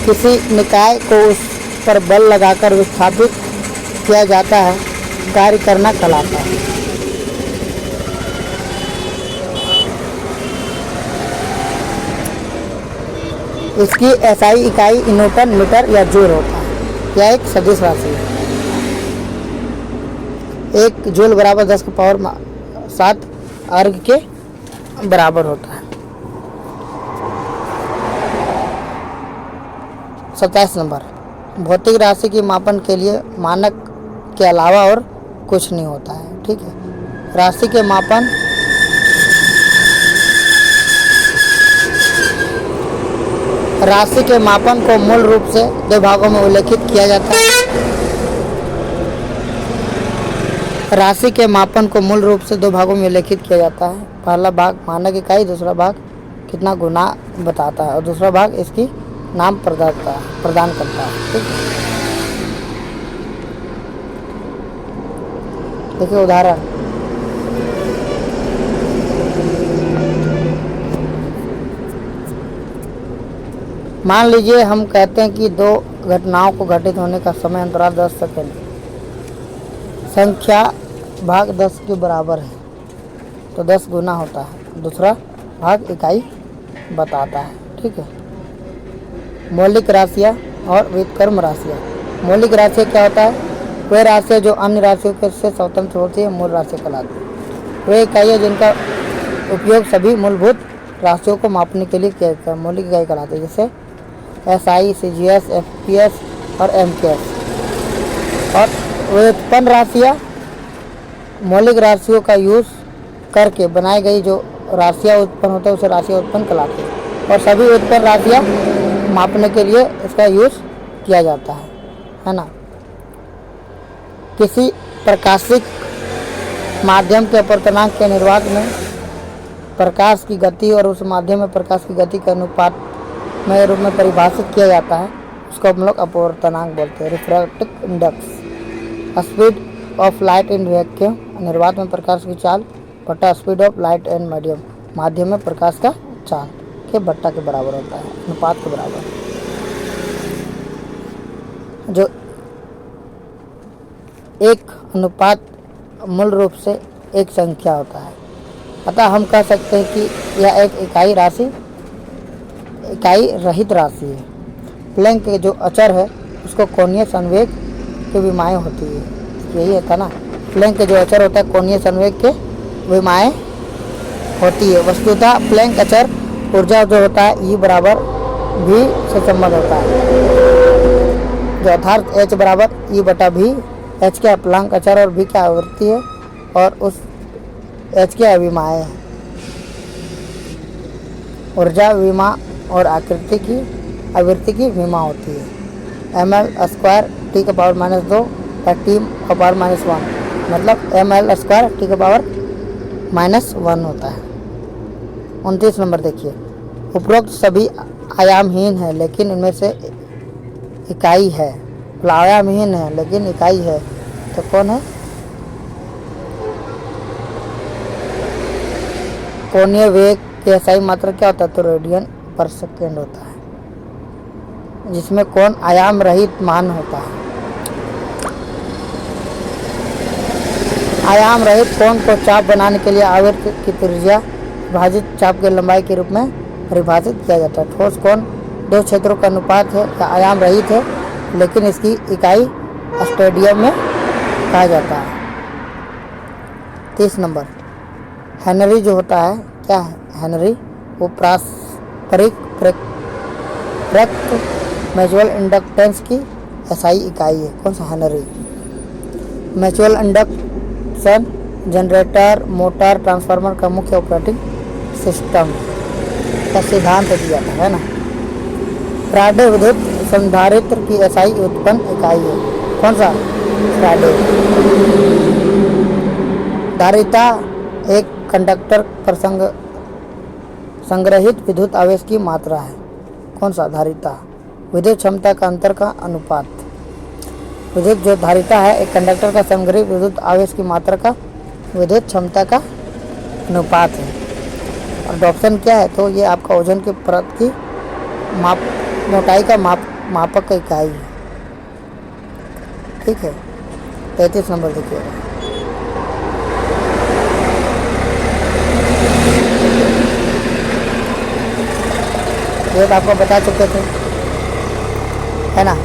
किसी निकाय को उस पर बल लगाकर विस्थापित किया जाता है, कार्य करना कहलाता है। इसकी एसआई इकाई न्यूटन, मीटर या जूल होता है। यह एक सदिश राशि है। एक जूल बराबर 10 का पावर 7 अर्ग के बराबर होता है। 27 नंबर, भौतिक राशि की मापन के लिए मानक के अलावा और कुछ नहीं होता है, ठीक है। राशि के मापन को मूल रूप से 2 भागों में उल्लेखित किया जाता है। राशि के मापन को मूल रूप से 2 भागों में उल्लेखित किया जाता है। पहला भाग मानक इकाई, दूसरा भाग कितना गुना बताता है और दूसरा भाग इसकी नाम प्रदान करता है, ठीक है। देखिए उदाहरण, मान लीजिए हम कहते हैं कि 2 घटनाओं को घटित होने का समय अंतराल 10 सेकंड, संख्या भाग 10 के बराबर है तो 10 गुना होता है, दूसरा भाग इकाई बताता है, ठीक है। मौलिक राशियाँ और व्युत्क्रम राशियाँ। मौलिक राशियाँ क्या होता है? वे राशियाँ जो अन्य राशियों के से स्वतंत्र होती है मूल राशि कहलाती है। वे इकाइयाँ जिनका उपयोग सभी मूलभूत राशियों को मापने के लिए किया जाता है, मौलिक इकाई कहलाती है, जैसे एसआई, सीजीएस, एफपीएस और एमकेएस। और व्युत्पन्न राशियाँ मौलिक राशियों का यूज करके बनाई गई जो राशियाँ उत्पन्न होता है उसे राशियाँ उत्पन्न कहलाती है। और सभी उत्पन्न राशियाँ मापने के लिए इसका यूज किया जाता है ना। किसी प्रकाशिक माध्यम के अपवर्तनांक के निर्वात में प्रकाश की गति और उस माध्यम में प्रकाश की गति के अनुपात में रूप में परिभाषित किया जाता है, उसको हम लोग अपवर्तनांक बोलते हैं, refractive index. Speed of light in vacuum, निर्वात में प्रकाश की चाल बटा speed of light and medium, माध्यम में प्रकाश का चाल के बट्टा के बराबर होता है, अनुपात के बराबर। जो एक अनुपात मूल रूप से एक संख्या होता है, अतः हम कह सकते हैं कि यह एक इकाई रहित राशि है। प्लैंक के जो अचर है उसको कोणीय संवेग की विमाएँ होती है। यही था ना, प्लैंक के जो अचर होता है कोणीय संवेग के विमाएँ होती है। वस्तुतः प्लैंक अचर ऊर्जा जो होता है E बराबर V से संबंध होता है। जो अर्थात H बराबर E बटा V, H क्या प्लैंक अचर और V क्या आवृत्ति है और उस H क्या विमाएँ है। ऊर्जा विमा और आवृत्ति की विमा होती है। ml स्क्वायर टी का पावर -2 या टी का पावर -1, मतलब ml स्क्वायर टी का पावर -1 होता है। 29 नंबर देखिए, उपरोक्त सभी आयामहीन है लेकिन इनमें से इकाई है। आयामहीन है लेकिन इकाई है, तो कौन है? कोणीय वेग की SI मात्रा क्या होता है? तो रेडियन पर सेकेंड होता है, जिसमें कोण आयाम रहित मान होता है। आयाम रहित कोण को चाप बनाने के लिए आवृत्त की त्रिज्या विभाजित चाप की लंबाई के रूप में परिभाषित किया जाता है। ठोस कोण दो क्षेत्रों का अनुपात है या आयाम रहित है, लेकिन इसकी इकाई स्टेडियम में कहा जाता है। 30 नंबर, हेनरी जो होता है, क्या है हेनरी? वो पारस्परिक रक्त म्यूचुअल इंडक्टेंस की SI इकाई है। कौन सा? Henry. Mutual induction generator, motor, transformer का मुख्य ऑपरेटिंग सिस्टम का सिद्धांत दिया था, है ना। फ्राडे विद्युत संधारित्र की SI उत्पन्न इकाई है। कौन सा? फ्राडे। धारिता एक कंडक्टर पर संग्रहित विद्युत आवेश की मात्रा है। कौन सा? धारिता। विद्युत क्षमता का अंतर का अनुपात। विद्युत जो धारिता है एक कंडक्टर का संग्रहित विद्युत आवेश की मात्रा का विद्युत क्षमता का अनुपात है। और ऑप्शन क्या है? तो ये आपका ओजोन की परत की मोटाई का मापक का इकाई है। ठीक है। 33 नंबर देखिएगा, ये तो आपको बता चुके थे, है ना।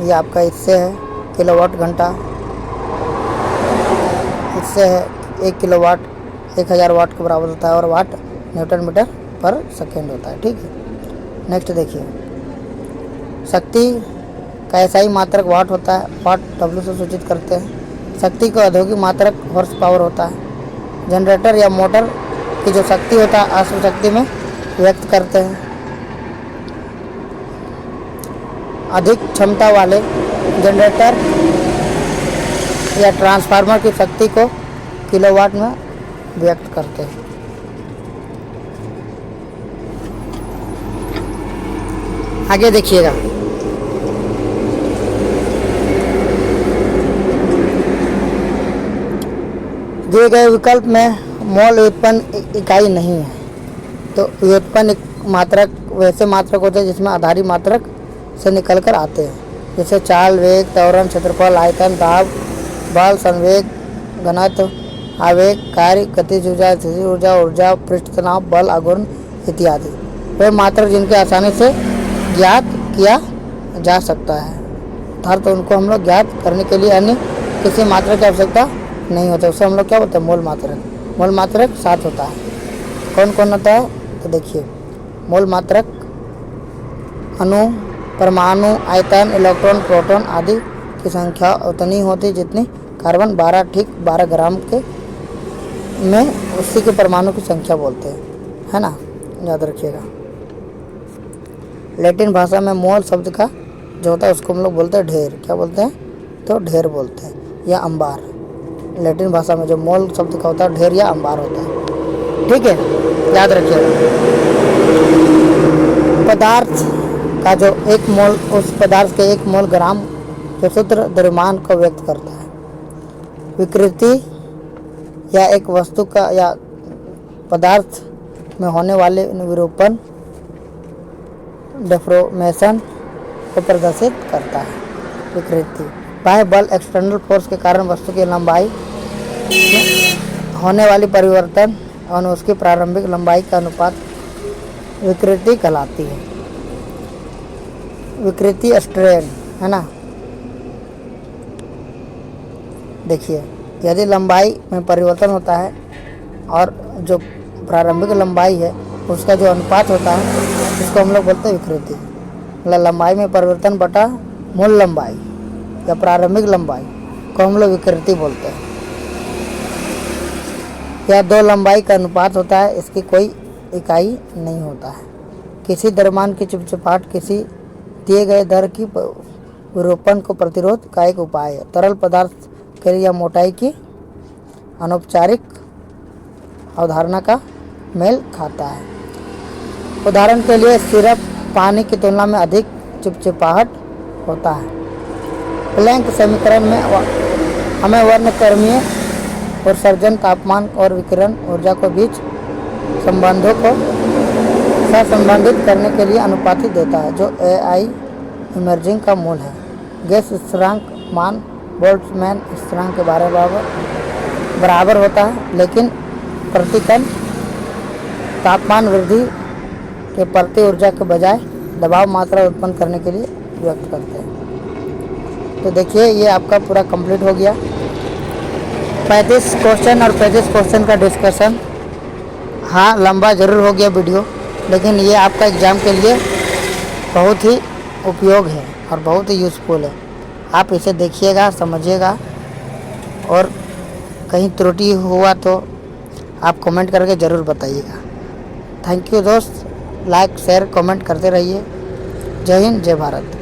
ये आपका इससे है किलोवाट घंटा, इससे है 1 किलोवाट 1000 वाट के बराबर होता है और वाट न्यूटन मीटर पर सेकेंड होता है। ठीक है। नेक्स्ट देखिए, शक्ति का SI मात्रक वाट होता है। वाट W से सूचित करते हैं। शक्ति का औद्योगिक मात्रक हॉर्स पावर होता है। जनरेटर या मोटर की जो शक्ति होता है अश्व शक्ति में व्यक्त करते हैं। अधिक क्षमता वाले जनरेटर या ट्रांसफार्मर की शक्ति को किलोवाट में व्यक्त करते हैं। आगे देखिएगा, दिए गए विकल्प में मोल व्युत्पन्न इकाई नहीं है। तो व्युत्पन्न मात्रक वैसे मात्रक होते हैं जिसमें आधारी मात्रक से निकलकर आते हैं, जैसे चाल, वेग, त्वरण, क्षेत्रफल, आयतन, दाब, बल, संवेग, घनत्व, आवेग, कार्य, गतिज ऊर्जा, स्थितिज ऊर्जा, ऊर्जा, पृष्ठ तनाव, बल, आघूर्ण इत्यादि। वे मात्रक जिनके आसानी से ज्ञात किया जा सकता है, अर्थात तो उनको हम लोग ज्ञात करने के लिए अन्य किसी मात्रक की आवश्यकता नहीं होता। उससे हम लोग क्या बोलते हैं? मूल मात्रक। मूल मात्रक 7 होता है। कौन कौन होता है? तो देखिए, मूल मात्रक अणु, परमाणु, आयतन, इलेक्ट्रॉन, प्रोटॉन आदि की संख्या उतनी होती जितनी कार्बन 12 ठीक 12 ग्राम के में उसी के परमाणु की संख्या बोलते हैं, है ना, याद रखिएगा। लैटिन भाषा में मोल शब्द का जो होता है उसको हम लोग बोलते हैं ढेर। क्या बोलते हैं? तो ढेर बोलते हैं या अंबार। लैटिन भाषा में जो मोल शब्द का होता है ढेर या अंबार होता है। ठीक है, याद रखिएगा। पदार्थ का जो एक मोल, उस पदार्थ के 1 मोल ग्राम के सूत्र द्रव्यमान को व्यक्त करता है। विकृति या एक वस्तु का या पदार्थ में होने वाले विरूपण डेफॉर्मेशन को प्रदर्शित करता है। विकृति बाह्य बल एक्सटर्नल फोर्स के कारण वस्तु की लंबाई में होने वाली परिवर्तन और उसकी प्रारंभिक लंबाई का अनुपात विकृति कहलाती है। विकृति स्ट्रेन, है ना। देखिए, यदि लंबाई में परिवर्तन होता है और जो प्रारंभिक लंबाई है उसका जो अनुपात होता है उसको हम लोग बोलते हैं विकृति। मतलब लंबाई में परिवर्तन बटा मूल लंबाई या प्रारंभिक लंबाई को हम लोग विकृति बोलते हैं। यह दो लंबाई का अनुपात होता है, इसकी कोई इकाई नहीं होता है। किसी द्रव्यमान की चिपचिपाहट किसी दिए गए दर की विरूपण को प्रतिरोध का एक उपाय है। तरल पदार्थ के लिए मोटाई की अनौपचारिक अवधारणा का मेल खाता है। उदाहरण के लिए सिरप पानी की तुलना में अधिक चिपचिपाहट होता है। प्लैंक समीकरण में हमें वर्णक्रमीय उत्सर्जन, तापमान और विकिरण ऊर्जा के बीच संबंधों को सहसंबंधित करने के लिए अनुपातिक देता है, जो एआई इमर्जिंग का मूल है। गैस स्थिरांक मान बोल्ट्जमैन स्थिरांक के बराबर होता है, लेकिन प्रतिकण तापमान वृद्धि के प्रति ऊर्जा के बजाय दबाव मात्रा उत्पन्न करने के लिए व्यक्त करते हैं। तो देखिए, ये आपका पूरा कंप्लीट हो गया 35 क्वेश्चन और 35 क्वेश्चन का डिस्कशन। हाँ, लंबा ज़रूर हो गया वीडियो, लेकिन ये आपका एग्ज़ाम के लिए बहुत ही उपयोग है और बहुत ही यूज़फुल है। आप इसे देखिएगा, समझिएगा, और कहीं त्रुटि हुआ तो आप कमेंट करके ज़रूर बताइएगा। थैंक यू दोस्त, लाइक शेयर कमेंट करते रहिए। जय हिंद, जय भारत।